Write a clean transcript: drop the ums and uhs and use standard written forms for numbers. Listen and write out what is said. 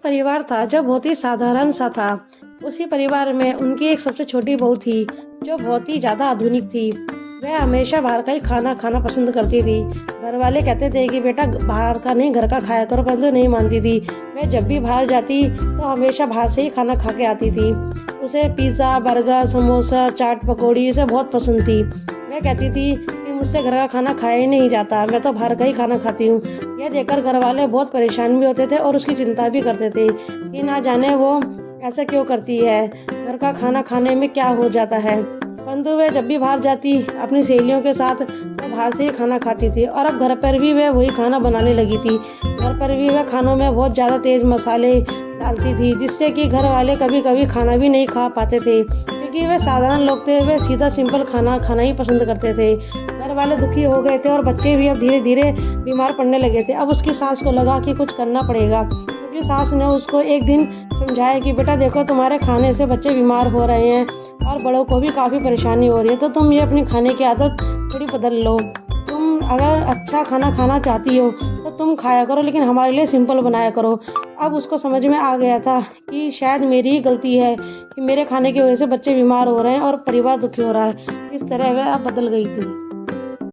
एक परिवार था जो बहुत ही साधारण सा था। उसी परिवार में उनकी एक सबसे छोटी बहू थी जो बहुत ही ज़्यादा आधुनिक थी। वह हमेशा बाहर का ही खाना खाना पसंद करती थी। घर वाले कहते थे कि बेटा बाहर का नहीं घर का खाया करो, परंतु नहीं मानती थी। वह जब भी बाहर जाती तो हमेशा बाहर से ही खाना खा के आती थी। उसे पिज़्ज़ा, बर्गर, समोसा, चाट, पकौड़ी ये सब बहुत पसंद थी। वह कहती थी कि मुझसे घर का खाना खाया ही नहीं जाता, मैं तो बाहर का ही खाना खाती हूँ। यह देखकर घर वाले बहुत परेशान भी होते थे और उसकी चिंता भी करते थे कि ना जाने वो ऐसा क्यों करती है, घर का खाना खाने में क्या हो जाता है। परंतु वह जब भी बाहर जाती अपनी सहेलियों के साथ तो बाहर से ही खाना खाती थी और अब घर पर भी वह वही खाना बनाने लगी थी। घर पर भी वह खानों में बहुत ज़्यादा तेज़ मसाले डालती थी, जिससे कि घर वाले कभी कभी खाना भी नहीं खा पाते थे, क्योंकि वे साधारण लोग थे। वे सीधा सिंपल खाना खाना ही पसंद करते थे। घर वाले दुखी हो गए थे और बच्चे भी अब धीरे धीरे बीमार पड़ने लगे थे। अब उसकी सास को लगा कि कुछ करना पड़ेगा, क्योंकि सास ने उसको एक दिन समझाया कि बेटा देखो तुम्हारे खाने से बच्चे बीमार हो रहे हैं और बड़ों को भी काफ़ी परेशानी हो रही है, तो तुम ये अपनी खाने की आदत थोड़ी बदल लो। तुम अगर अच्छा खाना खाना चाहती हो तो तुम खाया करो, लेकिन हमारे लिए सिंपल बनाया करो। अब उसको समझ में आ गया था कि शायद मेरी ही गलती है कि मेरे खाने की वजह से बच्चे बीमार हो रहे हैं और परिवार दुखी हो रहा है। इस तरह वह अब बदल गई थी।